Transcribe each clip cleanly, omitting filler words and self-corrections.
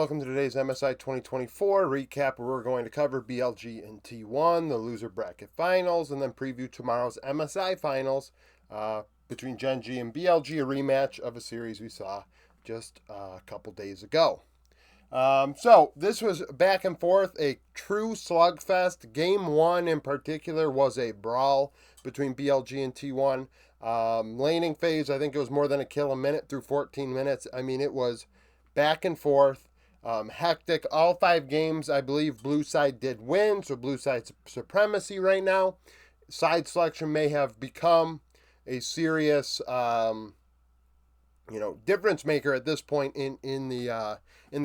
welcome to today's MSI 2024 recap where we're going to cover BLG and T1, the loser bracket finals, and then preview tomorrow's MSI finals between Gen G and BLG, a rematch of a series we saw just a couple days ago. So this was back and forth, a true slugfest. Game 1 in particular was a brawl between BLG and T1. Laning phase, I think it was more than a kill a minute through 14 minutes. I mean, it was back and forth, hectic. All 5 games, I believe blue side did win, so blue side's supremacy right now. Side selection may have become a serious difference maker at this point in the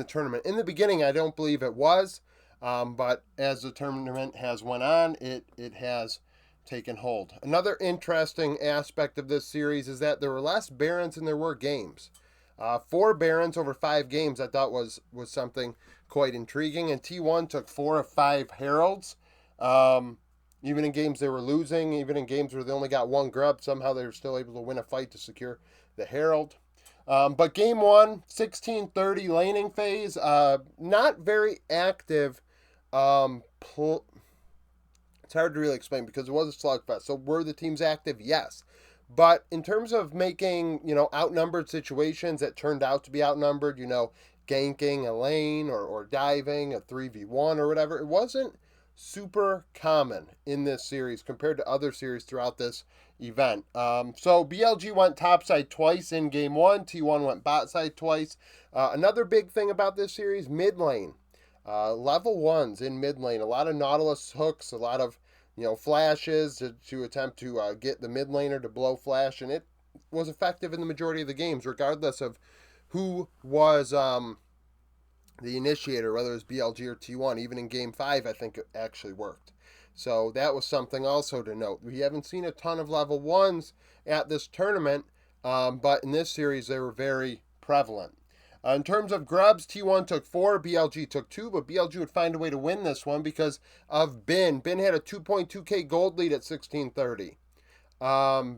tournament. In the beginning, I don't believe it was, but as the tournament has went on, it has taken hold. Another interesting aspect of this series is that there were less Barons than there were games. 4 Barons over 5 games I thought was something quite intriguing, and T1 took 4 of 5 Heralds. Even in games they were losing, even in games where they only got 1 grub, somehow they were still able to win a fight to secure the Herald. But game 1, 16-30 laning phase, not very active. It's hard to really explain because it was a slugfest. So were the teams active? Yes. But in terms of making, outnumbered situations that turned out to be outnumbered, ganking a lane or diving a 3v1 or whatever, it wasn't super common in this series compared to other series throughout this event. So BLG went topside twice in game 1. T1 went bot side twice. Another big thing about this series, mid lane. Level 1s in mid lane. A lot of Nautilus hooks, a lot of flashes to attempt to get the mid laner to blow flash, and it was effective in the majority of the games, regardless of who was the initiator, whether it was BLG or T1. Even in Game 5, I think it actually worked. So that was something also to note. We haven't seen a ton of level 1s at this tournament, but in this series, they were very prevalent. In terms of grubs, T1 took 4, BLG took 2, but BLG would find a way to win this one because of Bin. Bin had a 2.2k gold lead at 16:30.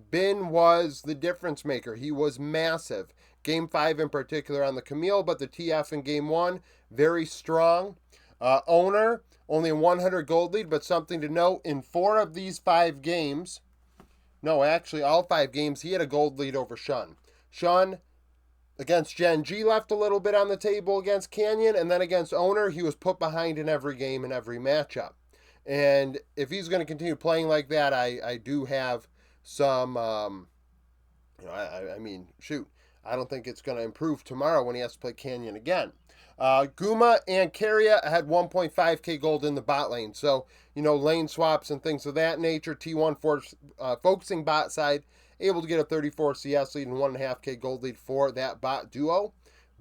Bin was the difference maker. He was massive. Game 5 in particular on the Camille, but the TF in Game 1, very strong. Owner, only a 100 gold lead, but something to note, in 4 of these 5 games, no, actually all 5 games, he had a gold lead over Shun. Shun, against Gen G, left a little bit on the table against Canyon, and then against Owner, he was put behind in every game and every matchup. And if he's going to continue playing like that, I do have some, I don't think it's going to improve tomorrow when he has to play Canyon again. Guma and Carria had 1.5k gold in the bot lane. So, lane swaps and things of that nature. T1 focusing bot side, able to get a 34 CS lead and 1.5k gold lead for that bot duo.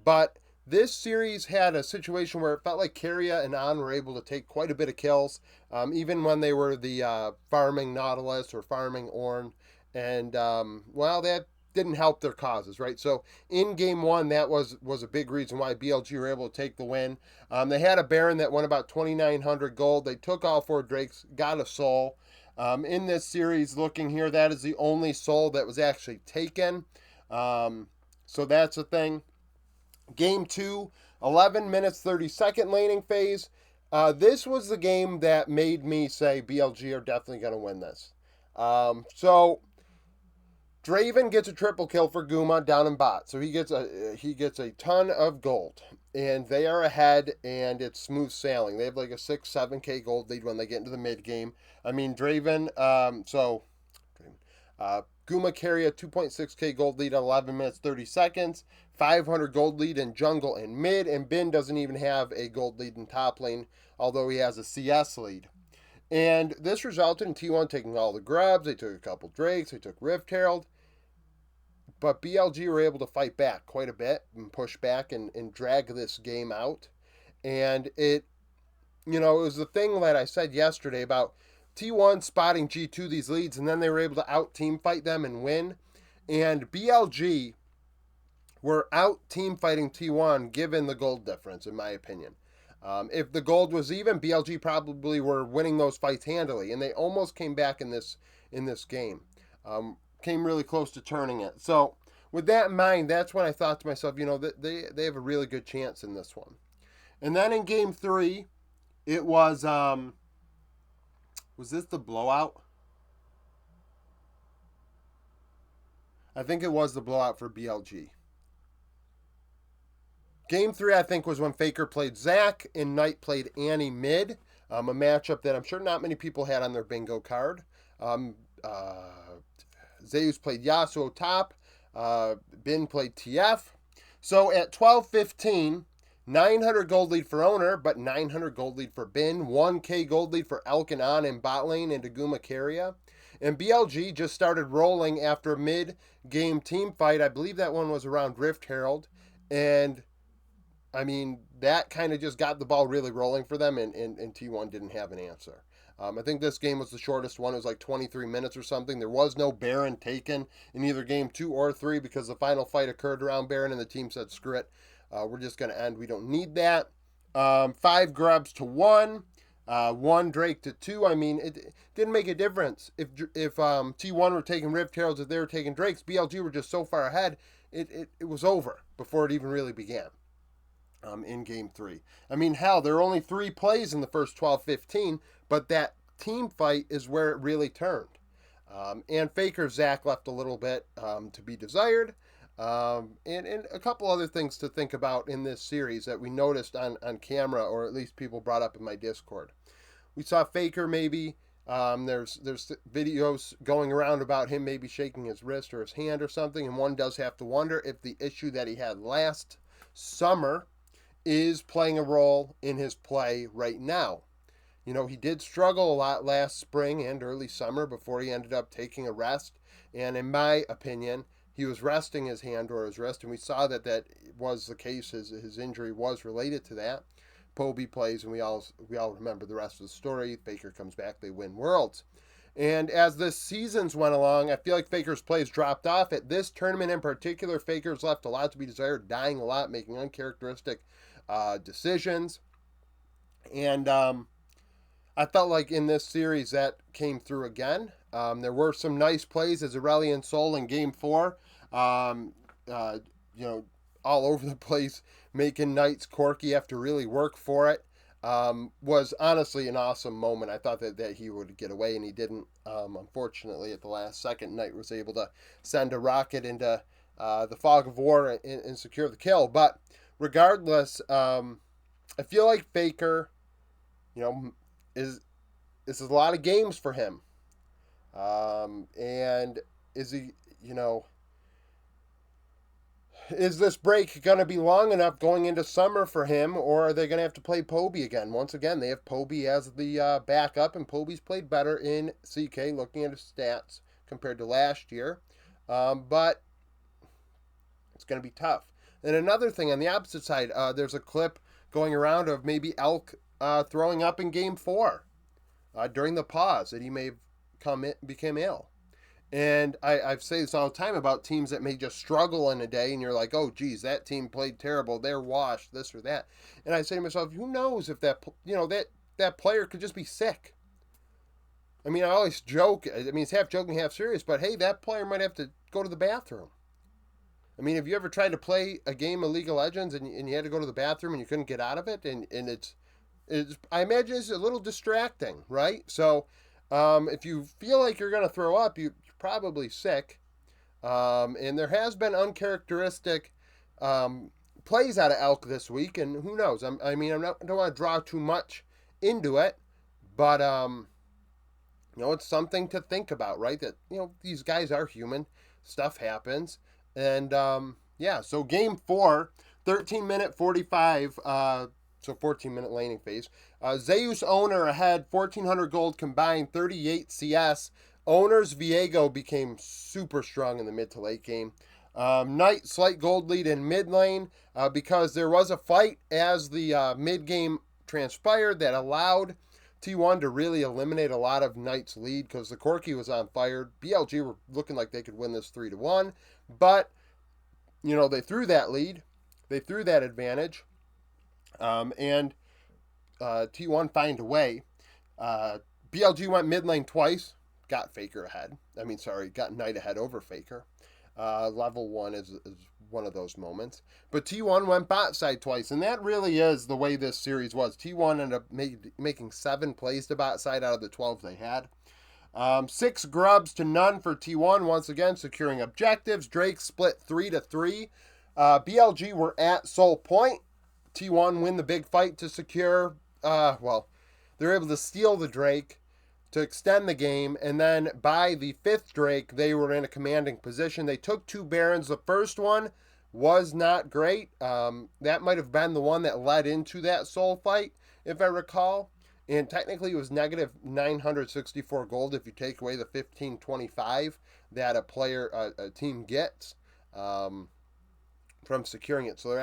But this series had a situation where it felt like Carria and On were able to take quite a bit of kills, even when they were the farming Nautilus or farming Ornn. And, that didn't help their causes, right? So in game 1, that was a big reason why BLG were able to take the win. They had a Baron that won about 2,900 gold. They took all 4 Drakes, got a soul. In this series, looking here, that is the only soul that was actually taken. So that's a thing. Game 2, 11 minutes, 30-second laning phase. This was the game that made me say BLG are definitely going to win this. So Draven gets a triple kill for Guma down in bot. So he gets a ton of gold. And they are ahead, and it's smooth sailing. They have like a 6-7k gold lead when they get into the mid game. I mean, Draven, Guma carry a 2.6k gold lead at 11 minutes, 30 seconds. 500 gold lead in jungle and mid, and Bin doesn't even have a gold lead in top lane, although he has a CS lead. And this resulted in T1 taking all the grubs. They took a couple Drakes. They took Rift Herald. But BLG were able to fight back quite a bit and push back and drag this game out. And it was the thing that I said yesterday about T1 spotting G2 these leads, and then they were able to out-team fight them and win. And BLG were out-team fighting T1 given the gold difference, in my opinion. If the gold was even, BLG probably were winning those fights handily, and they almost came back in this game. Came really close to turning it. So with that in mind, that's when I thought to myself, they have a really good chance in this one. And then in game 3, it was this the blowout? I think it was the blowout for BLG. Game 3, I think, was when Faker played Zach and Knight played Annie mid. A matchup that I'm sure not many people had on their bingo card. Zeus played Yasuo top. Bin played TF. So at 12:15, 900 gold lead for owner, but 900 gold lead for Bin. 1K gold lead for Elk and On in bot lane and Daguma Carrier. And BLG just started rolling after a mid-game team fight. I believe that one was around Rift Herald. And I mean, that kind of just got the ball really rolling for them, and T1 didn't have an answer. I think this game was the shortest one. It was like 23 minutes or something. There was no Baron taken in either game 2 or 3 because the final fight occurred around Baron, and the team said, screw it. We're just going to end. We don't need that. 5 grubs to 1. 1 Drake to 2. I mean, it didn't make a difference. If T1 were taking Rift Heralds, if they were taking Drakes, BLG were just so far ahead, it was over before it even really began. In game 3. I mean, hell, there are only 3 plays in the first 12-15, but that team fight is where it really turned. And Faker Zach left a little bit to be desired. And a couple other things to think about in this series that we noticed on camera, or at least people brought up in my Discord. We saw Faker maybe. There's videos going around about him maybe shaking his wrist or his hand or something, and one does have to wonder if the issue that he had last summer is playing a role in his play right now. You know, he did struggle a lot last spring and early summer before he ended up taking a rest. And in my opinion, he was resting his hand or his wrist, and we saw that was the case. His injury was related to that. Poby plays, and we all remember the rest of the story. Faker comes back, they win Worlds. And as the seasons went along, I feel like Faker's plays dropped off. At this tournament in particular, Faker's left a lot to be desired, dying a lot, making uncharacteristic decisions. And I felt like in this series that came through again. There were some nice plays as Aurelian Sol in game 4. All over the place, making Knight's Corky have to really work for it. Was honestly an awesome moment. I thought that he would get away, and he didn't. Unfortunately, at the last second, Knight was able to send a rocket into the fog of war and secure the kill. But regardless, I feel like Faker, this is a lot of games for him. And is he, is this break going to be long enough going into summer for him, or are they going to have to play Poby again? Once again, they have Poby as the backup, and Poby's played better in CK, looking at his stats compared to last year. But it's going to be tough. And another thing, on the opposite side, there's a clip going around of maybe Elk throwing up in game 4 during the pause that he may have became ill. And I've said this all the time about teams that may just struggle in a day, and you're like, oh, geez, that team played terrible. They're washed, this or that. And I say to myself, who knows if that player could just be sick. I mean, I always joke. I mean, it's half joking, half serious, but hey, that player might have to go to the bathroom. I mean, have you ever tried to play a game of League of Legends and you had to go to the bathroom and you couldn't get out of it? And it's I imagine it's a little distracting, right? So if you feel like you're going to throw up, you're probably sick. And there has been uncharacteristic plays out of Elk this week, and who knows? I don't want to draw too much into it, but it's something to think about, right? That these guys are human, stuff happens, and so game 4, 13-minute 45. So 14-minute laning phase. Zeus owner ahead, 1,400 gold combined, 38 CS. Owner's Viego became super strong in the mid to late game. Knight, slight gold lead in mid lane because there was a fight as the mid game transpired that allowed T1 to really eliminate a lot of Knight's lead because the Corky was on fire. BLG were looking like they could win this 3-1, but they threw that lead. They threw that advantage. And T1 find a way. BLG went mid lane twice, got Faker ahead. Got Knight ahead over Faker. Level 1 is one of those moments. But T1 went bot side twice, and that really is the way this series was. T1 ended up making 7 plays to bot side out of the 12 they had. 6 grubs to none for T1, once again securing objectives. Drake split 3-3. BLG were at Soul Point. T1 win the big fight to secure, they're able to steal the Drake to extend the game, and then by the 5th Drake, they were in a commanding position. They took 2 Barons. The first one was not great. That might have been the one that led into that Soul fight, if I recall. And technically, it was negative 964 gold if you take away the 1525 that a team gets from securing it. So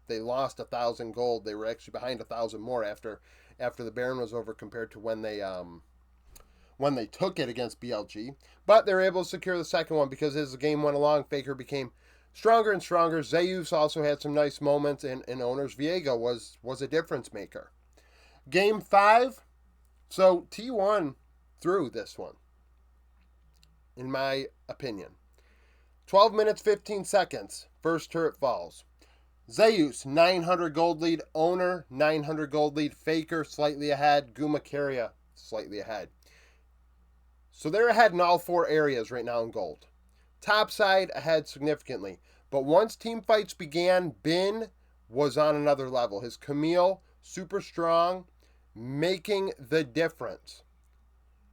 they lost 1,000 gold. They were actually behind 1,000 more after the Baron was over compared to when they took it against BLG. But they were able to secure the second one because as the game went along, Faker became stronger and stronger. Zeus also had some nice moments, and Owners Viego was a difference maker. Game 5, so T1 threw this one, in my opinion. 12 minutes, 15 seconds, first turret falls. Zeus, 900 gold lead. Owner, 900 gold lead. Faker, slightly ahead. Gumacaria, slightly ahead. So they're ahead in all 4 areas right now in gold. Top side, ahead significantly. But once team fights began, Bin was on another level. His Camille, super strong, making the difference.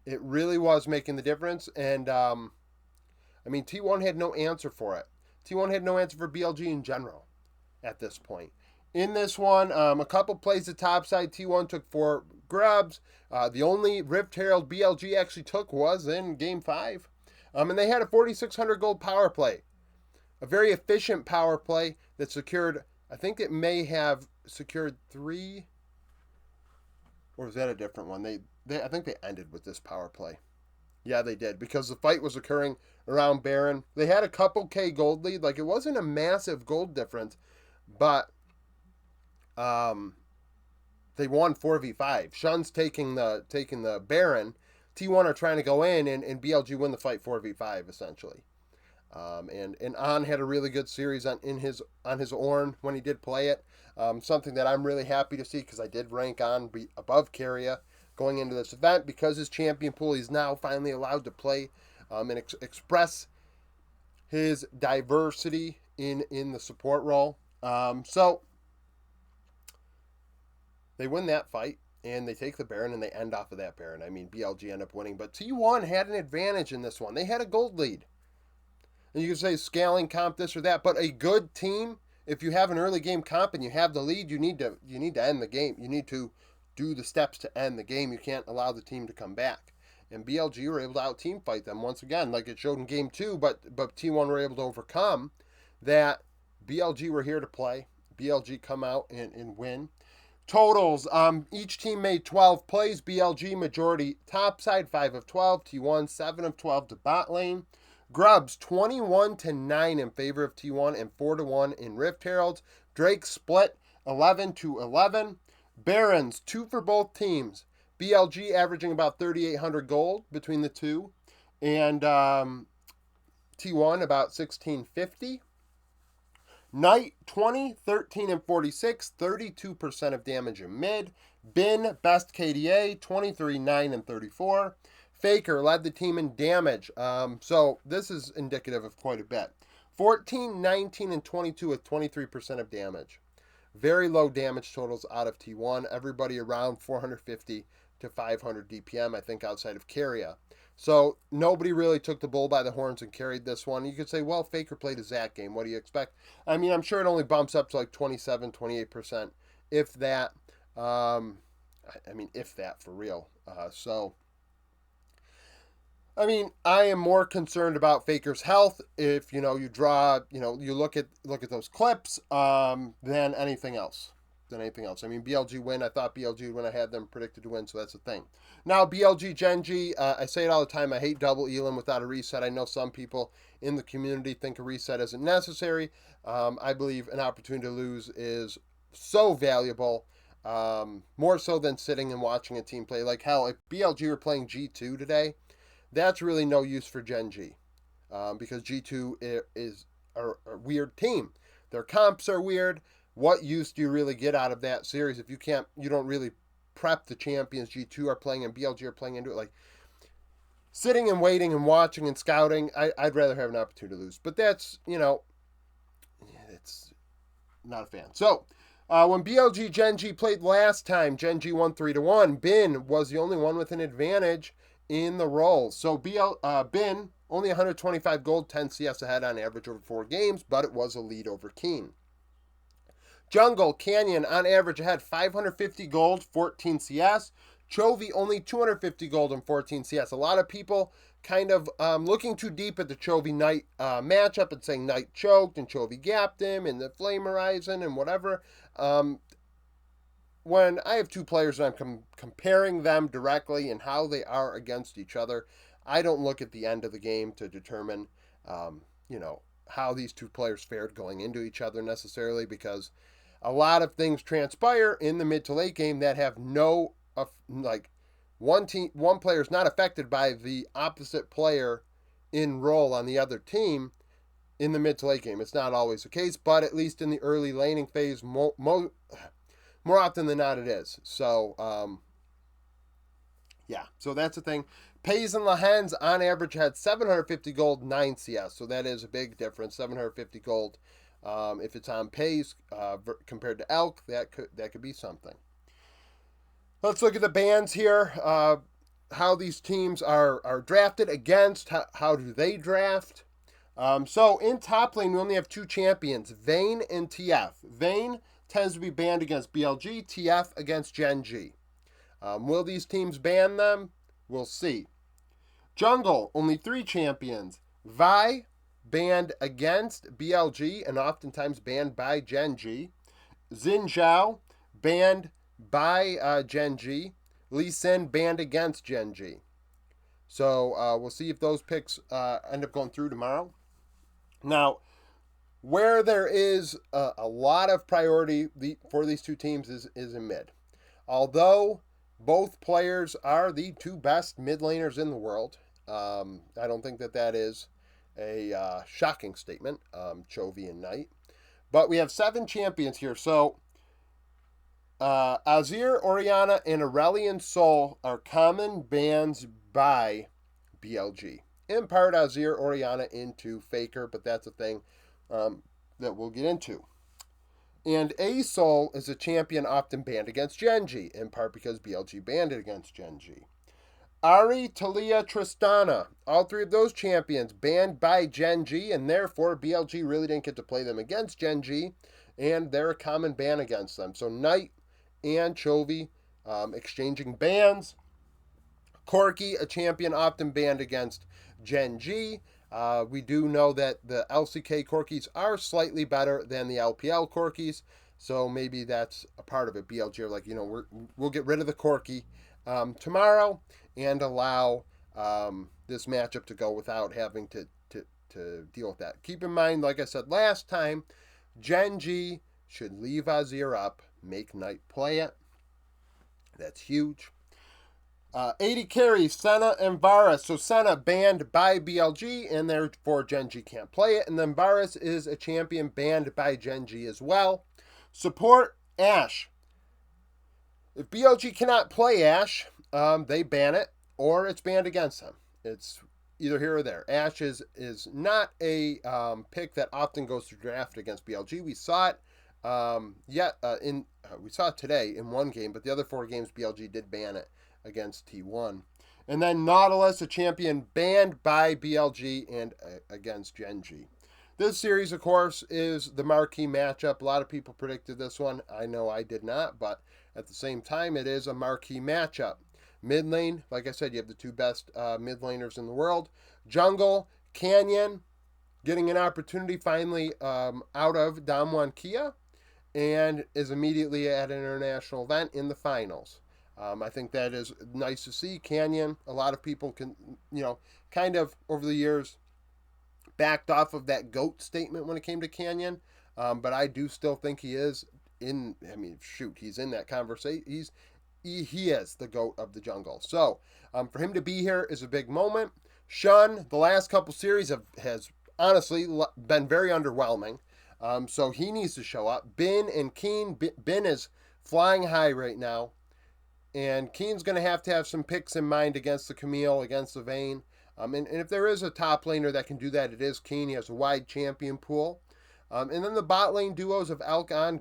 It really was making the difference. And, T1 had no answer for it. T1 had no answer for BLG in general at this point. In this one, a couple plays at topside. T1 took 4 grubs. The only Rift Herald BLG actually took was in Game 5. And they had a 4,600 gold power play. A very efficient power play that secured, I think it may have secured 3, or was that a different one? I think they ended with this power play. Yeah, they did, because the fight was occurring around Baron. They had a couple K gold lead. Like, it wasn't a massive gold difference, but they won 4v5. Shun's taking the Baron. T1 are trying to go in, and BLG win the fight 4v5, essentially. And An had a really good series on his Ornn when he did play it. Something that I'm really happy to see, because I did rank An above Keria going into this event, because his champion pool, he's now finally allowed to play and express his diversity in the support role. So they win that fight, and they take the Baron, and they end off of that Baron. BLG end up winning, but T1 had an advantage in this one. They had a gold lead. And you can say scaling comp this or that, but a good team, if you have an early game comp and you have the lead, you need to end the game. You need to do the steps to end the game. You can't allow the team to come back. And BLG were able to out team fight them once again, like it showed in game 2, but T1 were able to overcome that. BLG were here to play. BLG come out and win. Totals, each team made 12 plays. BLG majority topside, 5 of 12. T1, 7 of 12 to bot lane. Grubs, 21-9 in favor of T1 and 4-1 in Rift Heralds. Drake split 11-11. Barons, 2 for both teams. BLG averaging about 3,800 gold between the two. And T1 about 1,650. Knight, 20, 13 and 46, 32% of damage in mid. Bin, best KDA, 23, 9 and 34. Faker led the team in damage. So this is indicative of quite a bit. 14, 19, and 22 with 23% of damage. Very low damage totals out of T1. Everybody around 450 to 500 DPM, I think, outside of Keria. So nobody really took the bull by the horns and carried this one. You could say, well, Faker played a Zach game. What do you expect? I'm sure it only bumps up to like 27, 28%, if that. If that for real. I am more concerned about Faker's health if, you look at those clips, than anything else. BLG win. I thought BLG would win. I had them predicted to win, so that's the thing. Now, BLG Genji, I say it all the time, I hate double Elam without a reset. I know some people in the community think a reset isn't necessary. I believe an opportunity to lose is so valuable, more so than sitting and watching a team play. Like, hell, if BLG were playing G2 today, that's really no use for Genji, because G2 is a weird team. Their comps are weird. What use do you really get out of that series if you don't really prep the champions G2 are playing and BLG are playing into it? Like, sitting and waiting and watching and scouting, I'd rather have an opportunity to lose. But that's, it's not a fan. So, when BLG Gen.G played last time, Gen.G won 3-1. Bin was the only one with an advantage in the rolls. So, Bin, only 125 gold, 10 CS ahead on average over 4 games, but it was a lead over Keen. Jungle, Canyon, on average ahead 550 gold, 14 CS. Chovy, only 250 gold and 14 CS. A lot of people kind of looking too deep at the Chovy Knight matchup and saying Knight choked and Chovy gapped him and the Flame Horizon and whatever. When I have two players and I'm comparing them directly and how they are against each other, I don't look at the end of the game to determine, how these two players fared going into each other necessarily, because a lot of things transpire in the mid to late game that have no, one player is not affected by the opposite player in role on the other team in the mid to late game. It's not always the case, but at least in the early laning phase, more often than not it is. So, so that's the thing. Pays and Lahens on average had 750 gold, 9 CS. So that is a big difference. 750 gold. If it's on Pays compared to Elk, that could be something. Let's look at the bans here. How these teams are drafted against. How do they draft? So in top lane, we only have 2 champions, Vayne and TF. Vayne tends to be banned against BLG, TF against Gen.G. Will these teams ban them? We'll see. Jungle, only 3 champions. Vi, banned against BLG and oftentimes banned by Gen.G. Xin Zhao, banned by Gen.G. Lee Sin, banned against Gen.G. So we'll see if those picks end up going through tomorrow. Now, where there is a lot of priority for these two teams is in mid. Although both players are the 2 best mid laners in the world, I don't think that is a shocking statement, Chovy and Knight. But we have 7 champions here. So Azir, Orianna, and Aurelion Sol are common bans by BLG. In part, Azir, Orianna into Faker, but that's a thing that we'll get into. And A-Sol is a champion often banned against Gen.G, in part because BLG banned it against Gen.G. Ari, Talia, Tristana, all 3 of those champions banned by Gen.G, and therefore BLG really didn't get to play them against Gen.G, and they're a common ban against them. So Knight and Chovy exchanging bans. Corki, a champion often banned against Gen.G. We do know that the LCK Corkis are slightly better than the LPL Corkis, so maybe that's a part of it. BLG are like, we'll get rid of the Corki tomorrow and allow this matchup to go without having to deal with that. Keep in mind, like I said last time, Gen.G should leave Azir up, make Knight play it. That's huge. 80 carries, Senna and Varus. So Senna banned by BLG, and therefore Gen.G can't play it. And then Varus is a champion banned by Gen.G as well. Support, Ashe. If BLG cannot play Ashe, they ban it, or it's banned against them. It's either here or there. Ashe is not a pick that often goes to draft against BLG. We saw it we saw it today in one game, but the other 4 games BLG did ban it against T1. And then Nautilus, a champion banned by BLG and against Gen.G. This series, of course, is the marquee matchup. A lot of people predicted this one. I know I did not, but at the same time, it is a marquee matchup. Mid lane, like I said, you have the 2 best mid laners in the world. Jungle, Canyon, getting an opportunity finally out of Damwon Kia, and is immediately at an international event in the finals. I think that is nice to see. Canyon, a lot of people can, kind of over the years backed off of that GOAT statement when it came to Canyon. But I do still think he is he's in that conversation. He is the GOAT of the jungle. So for him to be here is a big moment. Shun, the last couple series has honestly been very underwhelming. So he needs to show up. Bin and Keen. Bin is flying high right now. And Keen's going to have some picks in mind against the Camille, against the Vayne. And if there is a top laner that can do that, it is Keen. He has a wide champion pool. And then the bot lane duos of Alcon,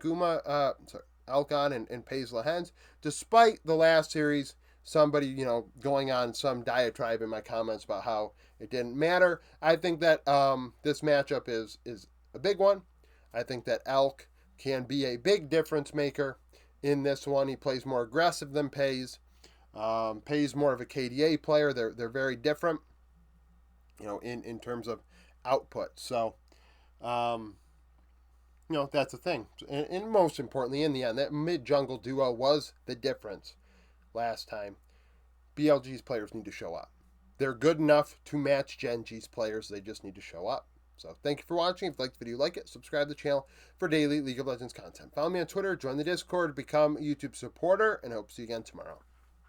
Alcon and Paisley Hens. Despite the last series, somebody, going on some diatribe in my comments about how it didn't matter. I think that this matchup is a big one. I think that Elk can be a big difference maker in this one. He plays more aggressive than Pays. Pays more of a KDA player. They're very different, in terms of output. So, that's the thing. And most importantly, in the end, that mid-jungle duo was the difference last time. BLG's players need to show up. They're good enough to match Gen G's players. They just need to show up. So thank you for watching. If you liked the video, like it. Subscribe to the channel for daily League of Legends content. Follow me on Twitter. Join the Discord. Become a YouTube supporter. And I hope to see you again tomorrow.